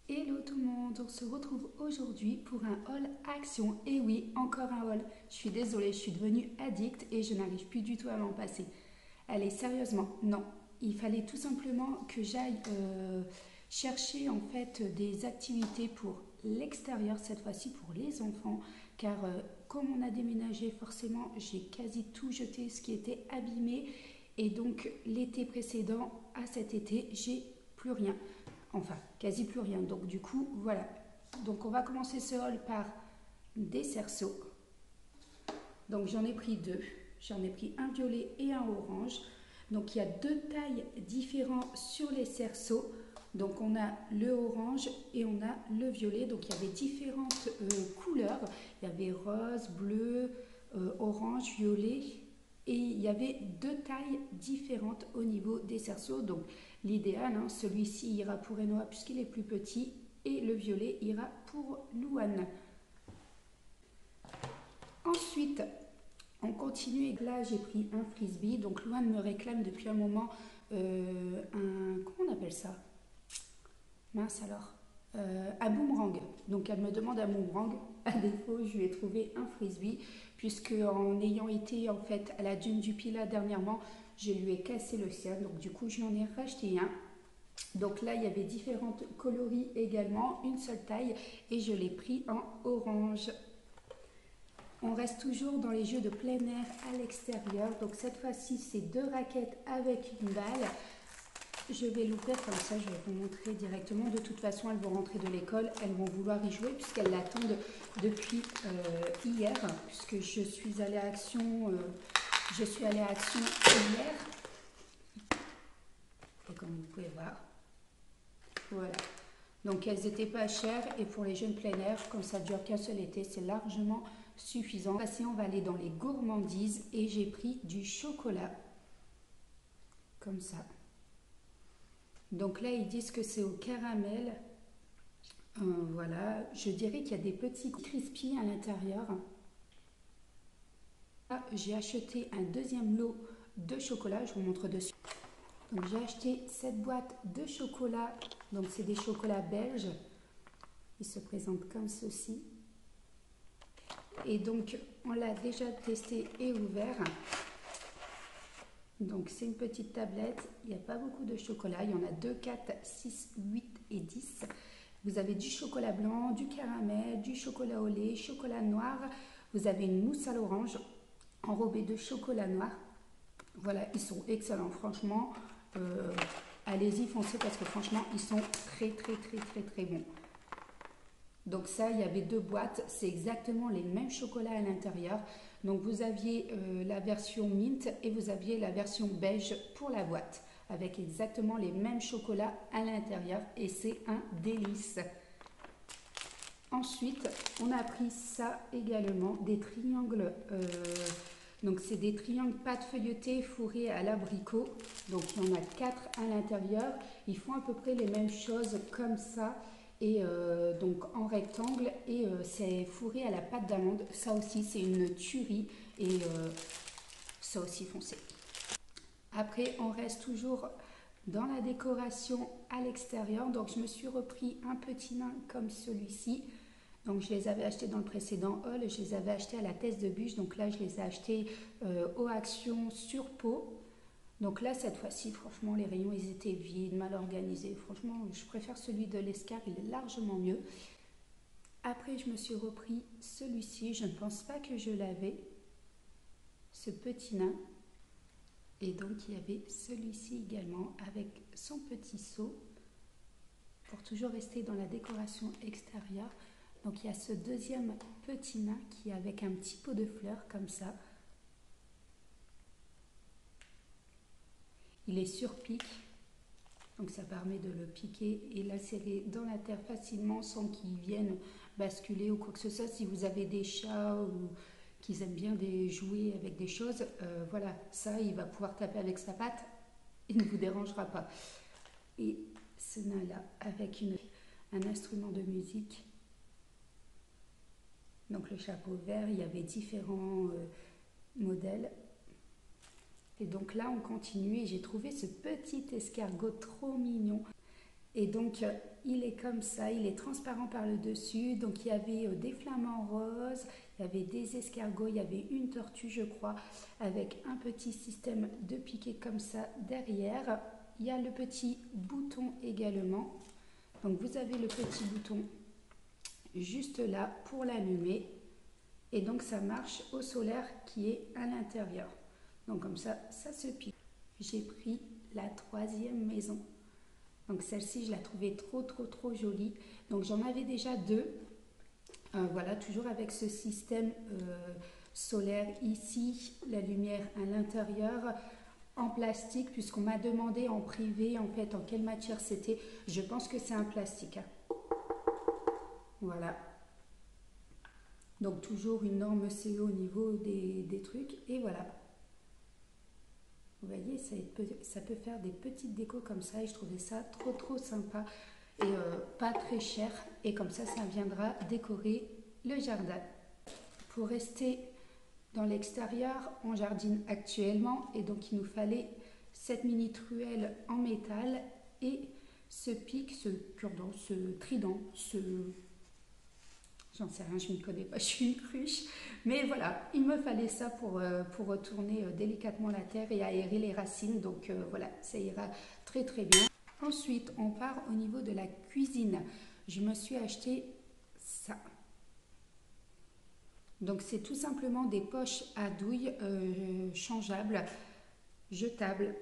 Hello tout le monde, on se retrouve aujourd'hui pour un haul action. Et oui, encore un haul. Je suis désolée, je suis devenue addict et je n'arrive plus du tout à m'en passer. Allez, sérieusement, non. Il fallait tout simplement que j'aille chercher en fait des activités pour l'extérieur, cette fois-ci pour les enfants, car comme on a déménagé, forcément, j'ai quasi tout jeté ce qui était abîmé. Et donc l'été précédent à cet été, j'ai plus rien. Enfin, quasi plus rien. Donc du coup, voilà. Donc on va commencer ce haul par des cerceaux. Donc j'en ai pris deux. J'en ai pris un violet et un orange. Donc il y a deux tailles différentes sur les cerceaux. Donc on a le orange et on a le violet. Donc il y avait différentes couleurs. Il y avait rose, bleu, orange, violet. Et il y avait deux tailles différentes au niveau des cerceaux. Donc l'idéal, hein, celui-ci ira pour Enoa puisqu'il est plus petit. Et le violet ira pour Louane. Ensuite, on continue. Et là, j'ai pris un frisbee. Donc Louane me réclame depuis un moment un... Comment on appelle ça? Mince alors. Un boomerang. Donc elle me demande un boomerang. À défaut, je lui ai trouvé un frisbee puisque en ayant été en fait à la dune du Pilat dernièrement, je lui ai cassé le sien. Donc du coup, je lui en ai racheté un. Donc là, il y avait différentes coloris également, une seule taille et je l'ai pris en orange. On reste toujours dans les jeux de plein air à l'extérieur. Donc cette fois-ci, c'est deux raquettes avec une balle. Je vais l'ouvrir comme ça, je vais vous montrer directement. De toute façon, elles vont rentrer de l'école, elles vont vouloir y jouer puisqu'elles l'attendent depuis hier, puisque je suis allée à Action, hier. Et comme vous pouvez voir, voilà. Donc elles n'étaient pas chères et pour les jeunes plein air, comme ça dure qu'un seul été, c'est largement suffisant. Passez, on va aller dans les gourmandises et j'ai pris du chocolat, comme ça. Donc là, ils disent que c'est au caramel. Voilà, je dirais qu'il y a des petits crispies à l'intérieur. Là, j'ai acheté un deuxième lot de chocolat, je vous montre dessus. Donc j'ai acheté cette boîte de chocolat, donc c'est des chocolats belges. Ils se présentent comme ceci. Et donc on l'a déjà testé et ouvert. Donc c'est une petite tablette, il n'y a pas beaucoup de chocolat, il y en a 2, 4, 6, 8 et 10. Vous avez du chocolat blanc, du caramel, du chocolat au lait, chocolat noir. Vous avez une mousse à l'orange enrobée de chocolat noir. Voilà, ils sont excellents, franchement. Allez-y, foncez parce que franchement, ils sont très bons. Donc ça, il y avait deux boîtes, c'est exactement les mêmes chocolats à l'intérieur. Donc vous aviez la version mint et vous aviez la version beige pour la boîte, avec exactement les mêmes chocolats à l'intérieur et c'est un délice. Ensuite, on a pris ça également, des triangles. Donc c'est des triangles pâte feuilletée fourrés à l'abricot. Donc il y en a 4 à l'intérieur. Ils font à peu près les mêmes choses comme ça. Et donc en rectangle et c'est fourré à la pâte d'amande. Ça aussi c'est une tuerie et ça aussi foncé. Après on reste toujours dans la décoration à l'extérieur. Donc je me suis repris un petit nain comme celui-ci. Donc je les avais achetés dans le précédent haul, je les avais achetés à la Teste de Bûche. Donc là je les ai achetés aux Actions sur Pau. Donc là, cette fois-ci, franchement, les rayons, ils étaient vides, mal organisés. Franchement, je préfère celui de l'Escar, il est largement mieux. Après, je me suis repris celui-ci. Je ne pense pas que je l'avais, ce petit nain. Et donc, il y avait celui-ci également, avec son petit seau, pour toujours rester dans la décoration extérieure. Donc, il y a ce deuxième petit nain qui est avec un petit pot de fleurs, comme ça. Il est sur pic, donc ça permet de le piquer et l'insérer dans la terre facilement sans qu'il vienne basculer ou quoi que ce soit. Si vous avez des chats ou qu'ils aiment bien jouer avec des choses, voilà, ça il va pouvoir taper avec sa patte, il ne vous dérangera pas. Et ce nain-là avec un instrument de musique. Donc le chapeau vert, il y avait différents modèles. Et donc là, on continue et j'ai trouvé ce petit escargot trop mignon. Et donc il est comme ça, il est transparent par le dessus. Donc il y avait des flamants roses, il y avait des escargots, il y avait une tortue je crois, avec un petit système de piquet comme ça derrière. Il y a le petit bouton également. Donc vous avez le petit bouton juste là pour l'allumer. Et donc ça marche au solaire qui est à l'intérieur. Donc comme ça, ça se pique. J'ai pris la 3e maison. Donc celle-ci, je la trouvais trop jolie. Donc j'en avais déjà 2. Voilà, toujours avec ce système solaire ici, la lumière à l'intérieur, en plastique, puisqu'on m'a demandé en privé en fait en quelle matière c'était. Je pense que c'est un plastique. Voilà. Donc toujours une norme CO au niveau des trucs. Et voilà. Vous voyez, ça peut faire des petites décos comme ça. Et je trouvais ça trop sympa. Et pas très cher. Et comme ça viendra décorer le jardin. Pour rester dans l'extérieur, on jardine actuellement. Et donc il nous fallait cette mini truelle en métal. Et ce pic, ce cure-dent, ce trident, j'en sais rien, je ne m'y connais pas, je suis une cruche. Mais voilà, il me fallait ça pour retourner délicatement la terre et aérer les racines. Donc voilà, ça ira très bien. Ensuite, on part au niveau de la cuisine. Je me suis acheté ça. Donc c'est tout simplement des poches à douille changeables, jetables.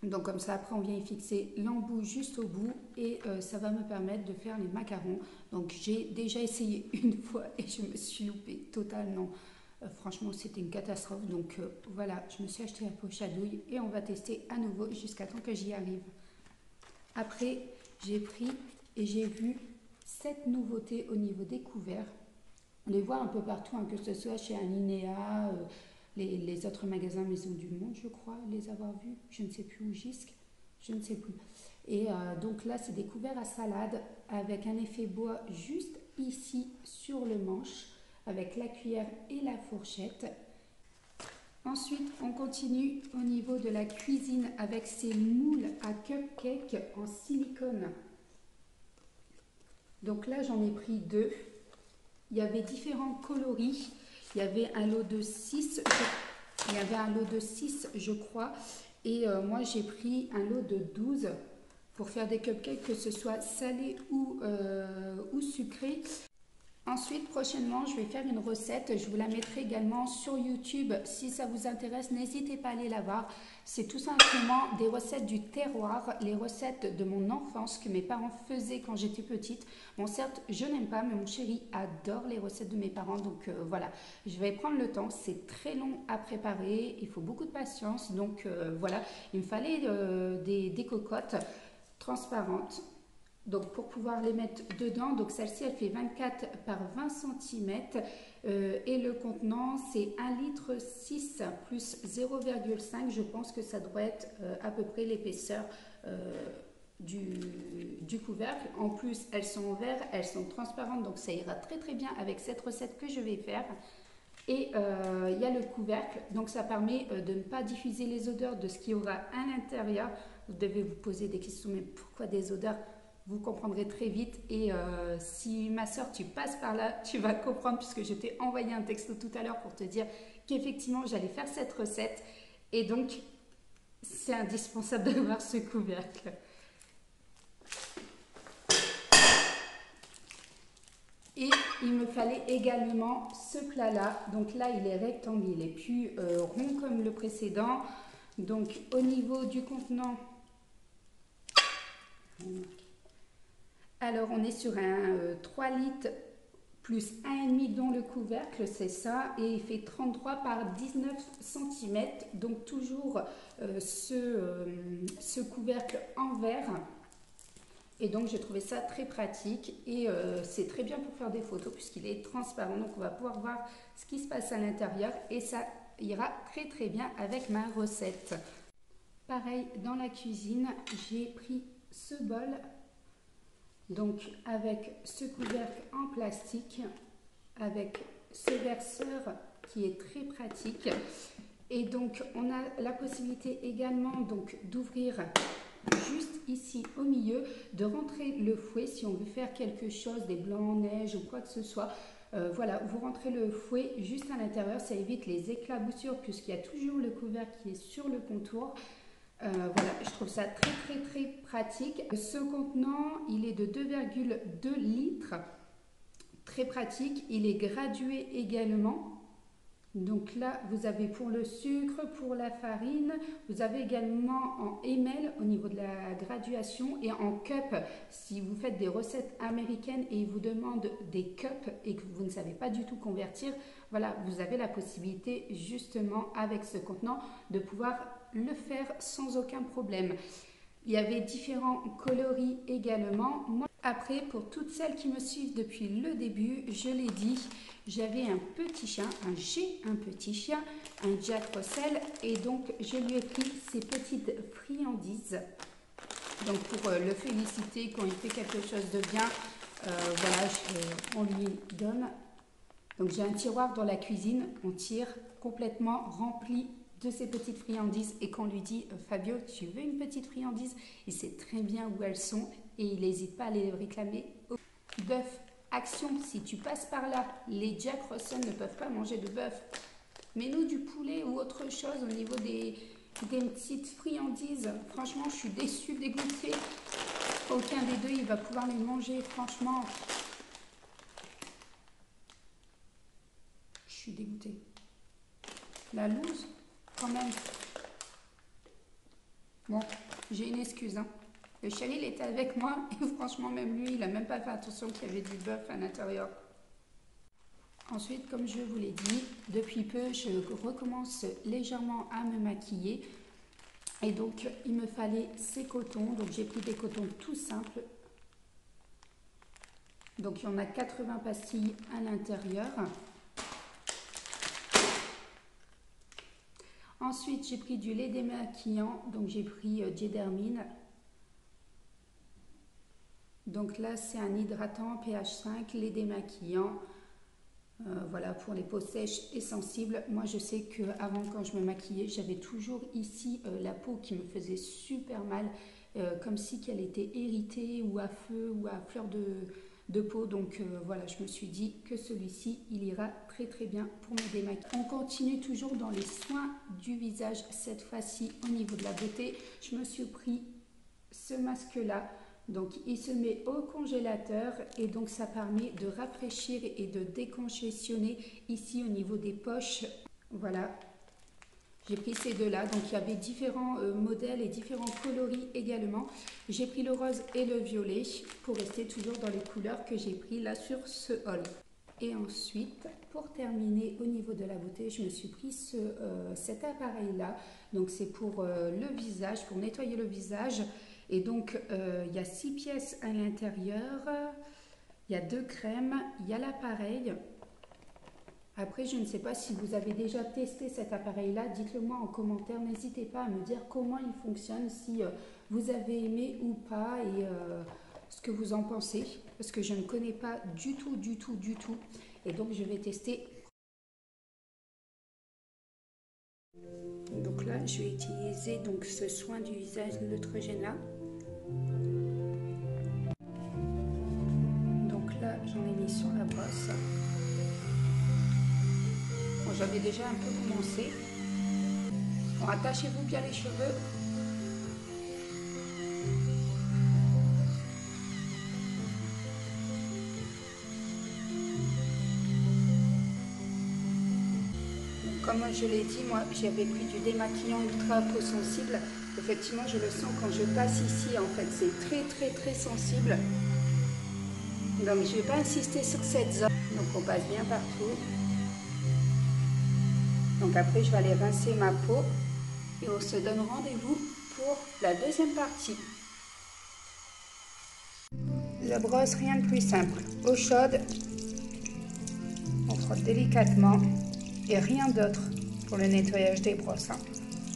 Donc comme ça, après on vient y fixer l'embout juste au bout et ça va me permettre de faire les macarons. Donc j'ai déjà essayé une fois et je me suis loupée totalement. Franchement, c'était une catastrophe. Donc voilà, je me suis acheté la poche à douille et on va tester à nouveau jusqu'à temps que j'y arrive. Après, j'ai pris et j'ai vu cette nouveauté au niveau des couverts. On les voit un peu partout, hein, que ce soit chez Alinéa, les autres magasins Maison du Monde, je crois, les avoir vus. Je ne sais plus où Gisque, je ne sais plus. Et donc là, c'est des couverts à salade avec un effet bois juste ici sur le manche, avec la cuillère et la fourchette. Ensuite, on continue au niveau de la cuisine avec ces moules à cupcake en silicone. Donc là, j'en ai pris 2. Il y avait différents coloris. Il y avait un lot de 6, je crois. Et moi, j'ai pris un lot de 12 pour faire des cupcakes, que ce soit salé ou sucré. Ensuite, prochainement, je vais faire une recette. Je vous la mettrai également sur YouTube. Si ça vous intéresse, n'hésitez pas à aller la voir. C'est tout simplement des recettes du terroir, les recettes de mon enfance que mes parents faisaient quand j'étais petite. Bon, certes, je n'aime pas, mais mon chéri adore les recettes de mes parents. Donc voilà, je vais prendre le temps. C'est très long à préparer. Il faut beaucoup de patience. Donc voilà, il me fallait des cocottes transparentes. Donc pour pouvoir les mettre dedans, donc celle-ci elle fait 24 par 20 cm et le contenant c'est 1,6 litre plus 0,5. Je pense que ça doit être à peu près l'épaisseur du couvercle. En plus elles sont en verre, elles sont transparentes, donc ça ira très bien avec cette recette que je vais faire. Et il y a le couvercle, donc ça permet de ne pas diffuser les odeurs de ce qu'il y aura à l'intérieur. Vous devez vous poser des questions, mais pourquoi des odeurs? Vous comprendrez très vite. Et si ma soeur, tu passes par là, tu vas comprendre, puisque je t'ai envoyé un texto tout à l'heure pour te dire qu'effectivement j'allais faire cette recette. Et donc c'est indispensable d'avoir ce couvercle. Et il me fallait également ce plat-là. Donc là, il est rectangle, il est plus rond comme le précédent. Donc au niveau du contenant, alors on est sur un 3 litres plus 1,5 dans le couvercle, c'est ça. Et il fait 33 par 19 cm. Donc toujours ce couvercle en verre. Et donc j'ai trouvé ça très pratique et c'est très bien pour faire des photos puisqu'il est transparent. Donc on va pouvoir voir ce qui se passe à l'intérieur et ça ira très bien avec ma recette. Pareil, dans la cuisine, j'ai pris ce bol, donc avec ce couvercle en plastique, avec ce verseur qui est très pratique. Et donc on a la possibilité également donc d'ouvrir juste ici au milieu, de rentrer le fouet si on veut faire quelque chose, des blancs en neige ou quoi que ce soit. Voilà, vous rentrez le fouet juste à l'intérieur, ça évite les éclaboussures puisqu'il y a toujours le couvercle qui est sur le contour. Voilà, je trouve ça très pratique. Ce contenant, il est de 2,2 litres. Très pratique. Il est gradué également. Donc là, vous avez pour le sucre, pour la farine, vous avez également en ml au niveau de la graduation et en cup. Si vous faites des recettes américaines et ils vous demandent des cups et que vous ne savez pas du tout convertir, voilà, vous avez la possibilité justement avec ce contenant de pouvoir le faire sans aucun problème. Il y avait différents coloris également. Moi, après, pour toutes celles qui me suivent depuis le début, je l'ai dit, j'avais un petit chien, j'ai un petit chien, un Jack Russell, et donc je lui ai pris ces petites friandises. Donc pour le féliciter quand il fait quelque chose de bien, voilà, on lui donne. Donc j'ai un tiroir dans la cuisine, on tire complètement rempli de ces petites friandises et qu'on lui dit Fabio, tu veux une petite friandise? Il sait très bien où elles sont et il n'hésite pas à les réclamer. Bœuf, action, si tu passes par là, les Jack Russell ne peuvent pas manger de bœuf. Mets-nous du poulet ou autre chose au niveau des petites friandises. Franchement, je suis déçue, dégoûtée. Aucun des deux, il va pouvoir les manger, franchement. Je suis dégoûtée. La loose, quand même. Bon, j'ai une excuse, hein. Le chéri, il était avec moi et franchement, même lui, il n'a même pas fait attention qu'il y avait du bœuf à l'intérieur. Ensuite, comme je vous l'ai dit, depuis peu, je recommence légèrement à me maquiller. Et donc, il me fallait ces cotons. Donc, j'ai pris des cotons tout simples. Donc, il y en a 80 pastilles à l'intérieur. Ensuite, j'ai pris du lait démaquillant. Donc, j'ai pris Diedermine. Donc là, c'est un hydratant pH 5, lait démaquillant. Voilà, pour les peaux sèches et sensibles. Moi, je sais qu'avant, quand je me maquillais, j'avais toujours ici la peau qui me faisait super mal, comme si qu'elle était irritée ou à feu ou à fleur de peau. Donc voilà, je me suis dit que celui-ci, il ira très bien pour me démaquiller. On continue toujours dans les soins du visage. Cette fois-ci, au niveau de la beauté, je me suis pris ce masque-là. Donc il se met au congélateur et donc ça permet de rafraîchir et de décongestionner ici au niveau des poches. Voilà, j'ai pris ces deux-là. Donc il y avait différents modèles et différents coloris également. J'ai pris le rose et le violet pour rester toujours dans les couleurs que j'ai pris là sur ce haul. Et ensuite, pour terminer au niveau de la beauté, je me suis pris cet appareil-là. Donc c'est pour le visage, pour nettoyer le visage. Et donc, il y a 6 pièces à l'intérieur, il y a 2 crèmes, il y a l'appareil. Après, je ne sais pas si vous avez déjà testé cet appareil-là, dites-le moi en commentaire. N'hésitez pas à me dire comment il fonctionne, si vous avez aimé ou pas et ce que vous en pensez. Parce que je ne connais pas du tout. Et donc, je vais tester. Donc là, je vais utiliser donc ce soin du visage Neutrogena. Donc là, j'en ai mis sur la brosse. Bon, j'avais déjà un peu commencé. Bon, attachez-vous bien les cheveux. Comme je l'ai dit, moi j'avais pris du démaquillant ultra peau sensible. Effectivement, je le sens quand je passe ici, en fait, c'est très sensible. Donc je ne vais pas insister sur cette zone. Donc on passe bien partout. Donc après, je vais aller rincer ma peau et on se donne rendez-vous pour la deuxième partie. La brosse, rien de plus simple. Eau chaude, on frotte délicatement. Et rien d'autre pour le nettoyage des brosses.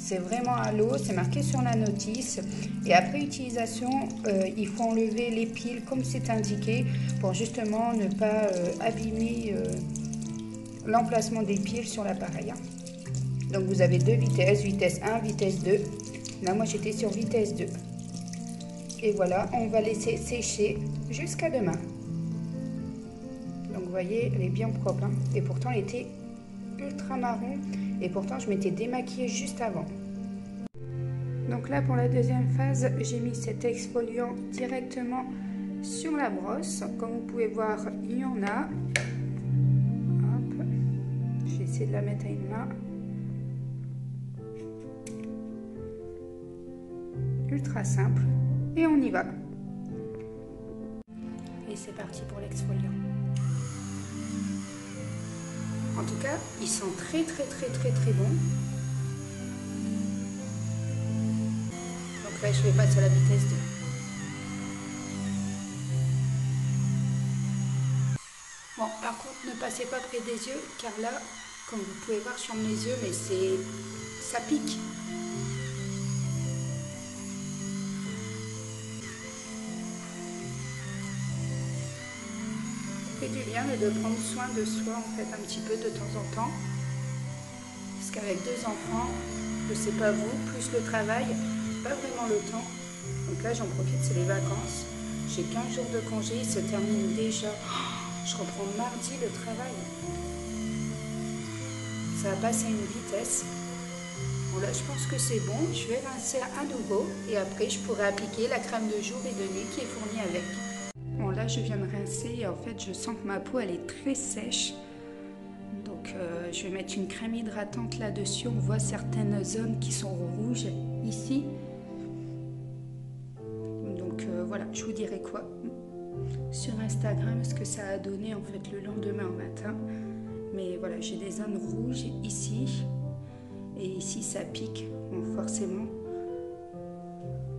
C'est vraiment à l'eau, c'est marqué sur la notice. Et après utilisation, il faut enlever les piles comme c'est indiqué pour justement ne pas abîmer l'emplacement des piles sur l'appareil. Donc vous avez 2 vitesses, vitesse 1, vitesse 2. Là moi j'étais sur vitesse 2. Et voilà, on va laisser sécher jusqu'à demain. Donc vous voyez, elle est bien propre, hein. Et pourtant elle était ultra marron. Et pourtant je m'étais démaquillée juste avant. Donc là pour la deuxième phase, j'ai mis cet exfoliant directement sur la brosse. Comme vous pouvez voir, il y en a. Hop. Je vais essayer de la mettre à une main. Ultra simple. Et on y va. Et c'est parti pour l'exfoliant. En tout cas, ils sont très bons. Donc là, je vais passer à la vitesse 2. Bon, par contre, ne passez pas près des yeux, car là, comme vous pouvez voir sur mes yeux, mais ça pique. Ça fait du bien de prendre soin de soi, en fait, un petit peu de temps en temps. Parce qu'avec 2 enfants, je sais pas vous, plus le travail, pas vraiment le temps. Donc là, j'en profite, c'est les vacances. J'ai 15 jours de congé, il se termine déjà. Je reprends mardi le travail. Ça va passer à une vitesse. Bon là, je pense que c'est bon. Je vais rincer à nouveau et après, je pourrai appliquer la crème de jour et de nuit qui est fournie avec. Bon là, je viens de rincer et en fait, je sens que ma peau, elle est très sèche. Donc, je vais mettre une crème hydratante là-dessus. On voit certaines zones qui sont rouges ici. Donc, voilà, je vous dirai quoi sur Instagram, ce que ça a donné en fait le lendemain au matin. Mais voilà, j'ai des zones rouges ici. Et ici, ça pique, bon, forcément.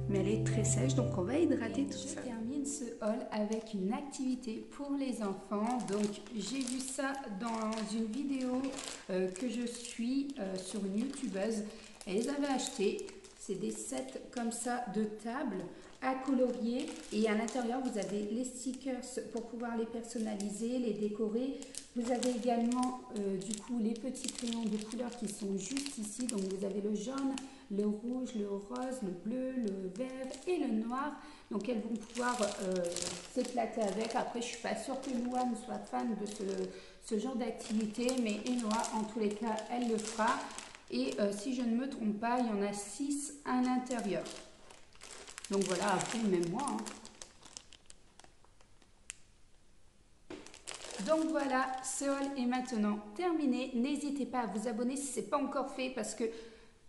Mais elle est très sèche, donc on va hydrater tout ça. Je termine ce haul avec une activité pour les enfants. Donc j'ai vu ça dans une vidéo que je suis sur une youtubeuse. Elle les avait achetés. C'est des sets comme ça de table à colorier. Et à l'intérieur, vous avez les stickers pour pouvoir les personnaliser, les décorer. Vous avez également du coup les petits crayons de couleur qui sont juste ici. Donc vous avez le jaune, le rouge, le rose, le bleu, le vert et le noir. Donc elles vont pouvoir s'éclater avec. Après, je ne suis pas sûre que Noah soit fan de ce genre d'activité, mais Noah, en tous les cas, elle le fera. Et si je ne me trompe pas, il y en a 6 à l'intérieur. Donc voilà, après, même moi. Hein. Donc voilà, ce haul est maintenant terminé. N'hésitez pas à vous abonner si ce n'est pas encore fait parce que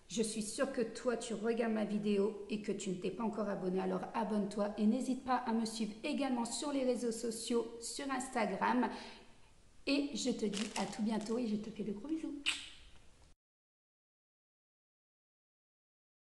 je suis sûre que toi, tu regardes ma vidéo et que tu ne t'es pas encore abonné. Alors abonne-toi et n'hésite pas à me suivre également sur les réseaux sociaux, sur Instagram. Et je te dis à tout bientôt et je te fais de gros bisous.